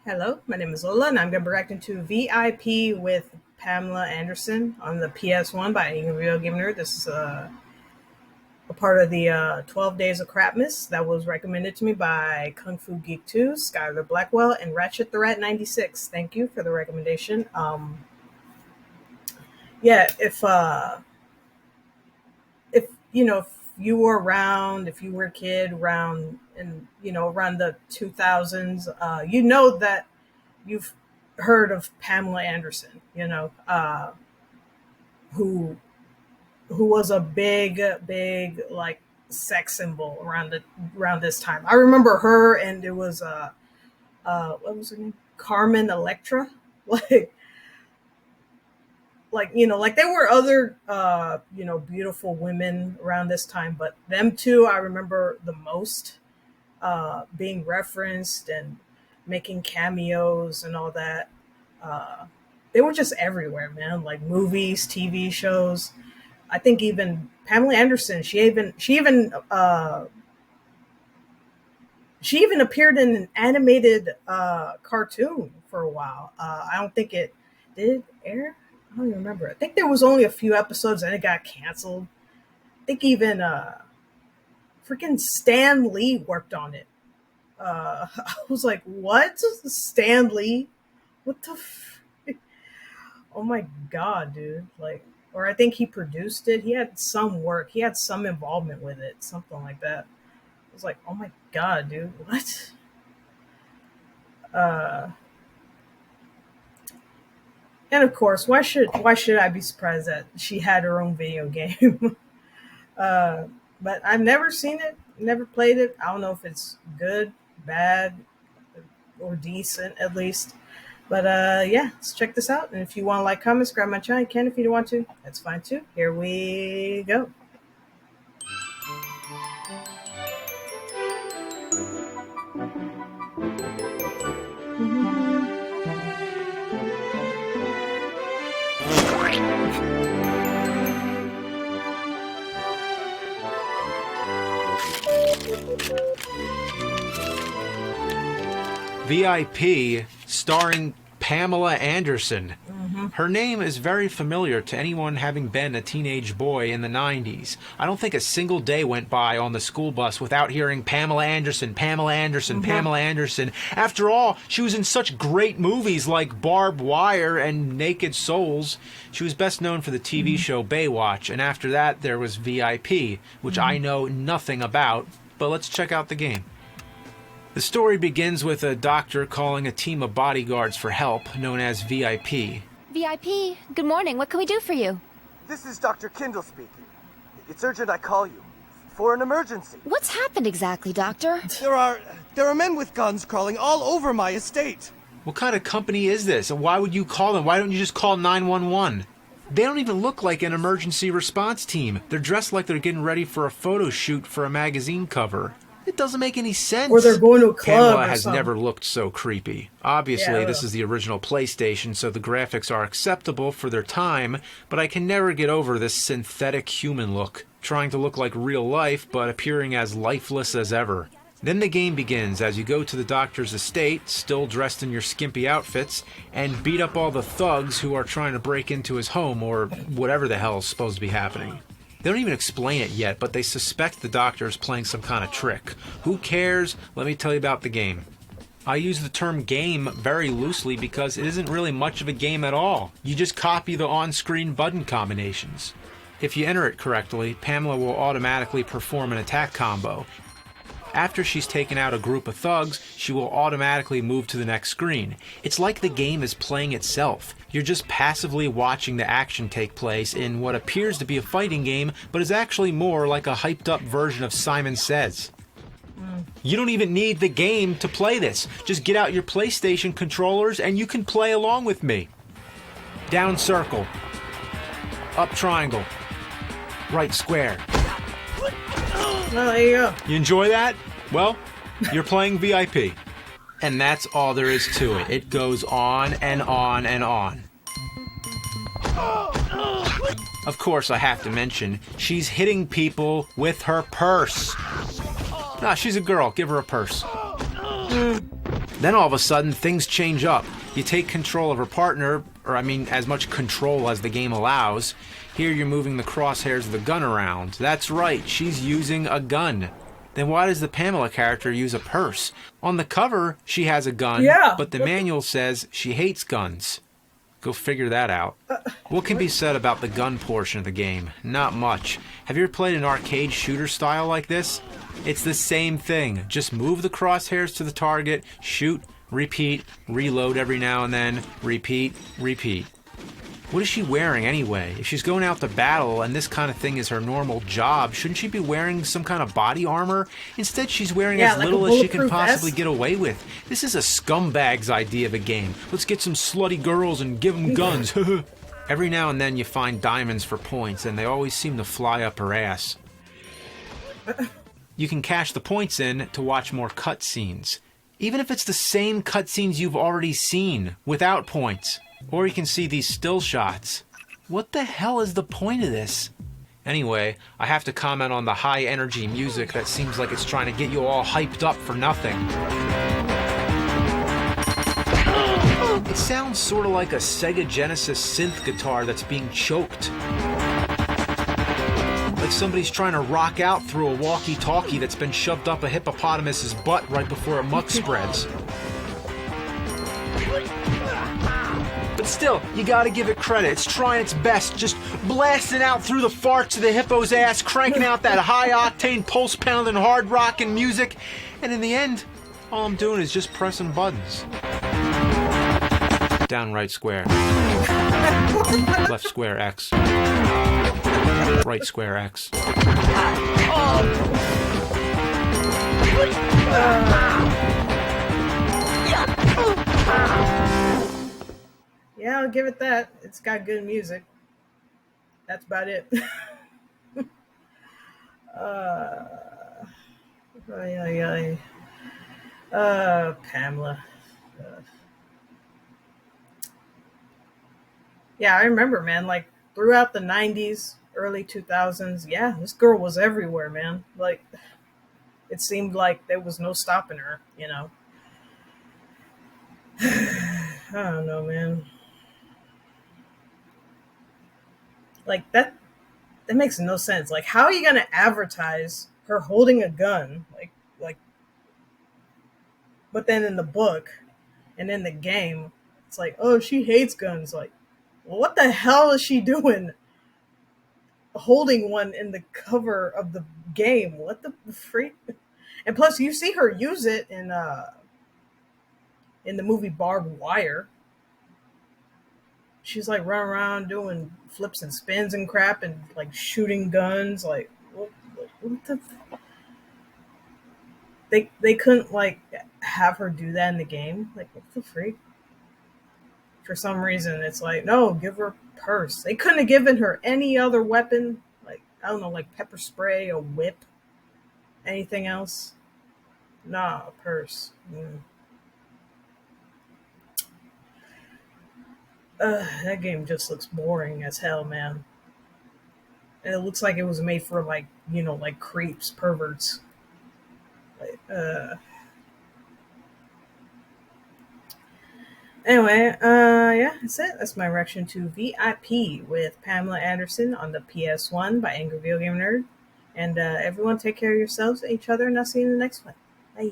Hello, my name is Lola, and I'm going to be reacting to V.I.P. with Pamela Anderson on the PS1 by AVGN. This is a part of the 12 Days of Crapmas that was recommended to me by Kung Fu Geek 2, Skylar Blackwell, and Ratchet the Rat 96. Thank you for the recommendation. Yeah, if if you were around, if you were a kid around, and around the 2000s, you know that you've heard of Pamela Anderson, who was a big like sex symbol around this time. I remember her, and it was what was her name? Carmen Electra. like like there were other beautiful women around this time, but them two I remember the most, being referenced and making cameos and all that. Uh, they were just everywhere, man. Like movies, TV shows. I think even Pamela Anderson. She even appeared in an animated cartoon for a while. I don't think it did air. I don't even remember. I think there was only a few episodes and it got canceled. I think even freaking Stan Lee worked on it. I was like, what? Stan Lee? What the? Oh my god, dude! Like, or I think he produced it. He had some work. He had some involvement with it, something like that. I was like, oh my god, dude, what? Uh, and of course, why should I be surprised that she had her own video game? But I've never seen it, never played it. I don't know if it's good, bad, or decent at least. But yeah, let's check this out. And if you want to like, comment, subscribe my channel, you can. If you don't want to, that's fine too. Here we go. V.I.P. starring Pamela Anderson. Her name is very familiar to anyone having been a teenage boy in the 90s. I don't think a single day went by on the school bus without hearing Pamela Anderson, Pamela Anderson, Pamela Anderson. After all, she was in such great movies like Barbed Wire and Naked Souls. She was best known for the TV show Baywatch, and after that there was V.I.P., which I know nothing about, but let's check out the game. The story begins with a doctor calling a team of bodyguards for help, known as V.I.P. V.I.P., good morning. What can we do for you? This is Dr. Kindle speaking. It's urgent I call you. For an emergency. What's happened exactly, Doctor? There are men with guns crawling all over my estate. What kind of company is this? And why would you call them? Why don't you just call 911? They don't even look like an emergency response team. They're dressed like they're getting ready for a photo shoot for a magazine cover. It doesn't make any sense. Or they're going to a club. Pamela or has something. never looked so creepy. Obviously, this is the original PlayStation, so the graphics are acceptable for their time, but I can never get over this synthetic human look, trying to look like real life, but appearing as lifeless as ever. Then the game begins as you go to the doctor's estate, still dressed in your skimpy outfits, and beat up all the thugs who are trying to break into his home, or whatever the hell is supposed to be happening. They don't even explain it yet, but they suspect the doctor is playing some kind of trick. Who cares? Let me tell you about the game. I use the term game very loosely because it isn't really much of a game at all. You just copy the on-screen button combinations. If you enter it correctly, Pamela will automatically perform an attack combo. After she's taken out a group of thugs, she will automatically move to the next screen. It's like the game is playing itself. You're just passively watching the action take place in what appears to be a fighting game, but is actually more like a hyped up version of Simon Says. You don't even need the game to play this. Just get out your PlayStation controllers and you can play along with me. Down circle. Up triangle. Right square. Well, there you go. You enjoy that? Well, you're playing V.I.P. And that's all there is to it. It goes on and on and on. Of course, I have to mention, she's hitting people with her purse. Nah, she's a girl. Give her a purse. Then all of a sudden, things change up. You take control of her partner, or I mean, as much control as the game allows. Here you're moving the crosshairs of the gun around. That's right, she's using a gun. Then why does the Pamela character use a purse? On the cover, she has a gun, but the manual says she hates guns. Go figure that out. What can be said about the gun portion of the game? Not much. Have you ever played an arcade shooter style like this? It's the same thing. Just move the crosshairs to the target, shoot, repeat, reload every now and then, repeat, repeat. What is she wearing anyway? If she's going out to battle and this kind of thing is her normal job, shouldn't she be wearing some kind of body armor? Instead, she's wearing as little as she can possibly get away with. This is a scumbag's idea of a game. Let's get some slutty girls and give them guns. Every now and then you find diamonds for points, and they always seem to fly up her ass. You can cash the points in to watch more cutscenes. Even if it's the same cutscenes you've already seen, without points. Or you can see these still shots. What the hell is the point of this? Anyway, I have to comment on the high energy music that seems like it's trying to get you all hyped up for nothing. It sounds sort of like a Sega Genesis synth guitar that's being choked. Like somebody's trying to rock out through a walkie-talkie that's been shoved up a hippopotamus's butt right before a muck spreads. But still, you gotta give it credit. It's trying its best, just blasting out through the farts of the hippo's ass, cranking out that high-octane, pulse-pounding, hard-rocking music. And in the end, all I'm doing is just pressing buttons. Down right square. Left square X. Right square X. Yeah, I'll give it that. It's got good music. That's about it. Pamela. Yeah, I remember, man, like throughout the 90s, early 2000s, yeah, this girl was everywhere, man. Like, it seemed like there was no stopping her, you know? I don't know, man. Like, that makes no sense. Like, how are you going to advertise her holding a gun? Like, but then in the book and in the game, it's like, oh, she hates guns. Like, well, what the hell is she doing holding one in the cover of the game? What the freak? And plus, you see her use it in the movie Barbed Wire. She's like running around doing flips and spins and crap and like shooting guns. Like, what the? They couldn't like have her do that in the game. Like, what the freak? For some reason, it's like, no, give her a purse. They couldn't have given her any other weapon. Like, I don't know, like pepper spray, a whip, anything else. Nah, a purse. That game just looks boring as hell, man. And it looks like it was made for like, you know, like creeps, perverts. Like, Anyway, yeah, that's it. That's my reaction to V.I.P. with Pamela Anderson on the PS1 by Angry Video Game Nerd. And everyone take care of yourselves and each other, and I'll see you in the next one. Bye.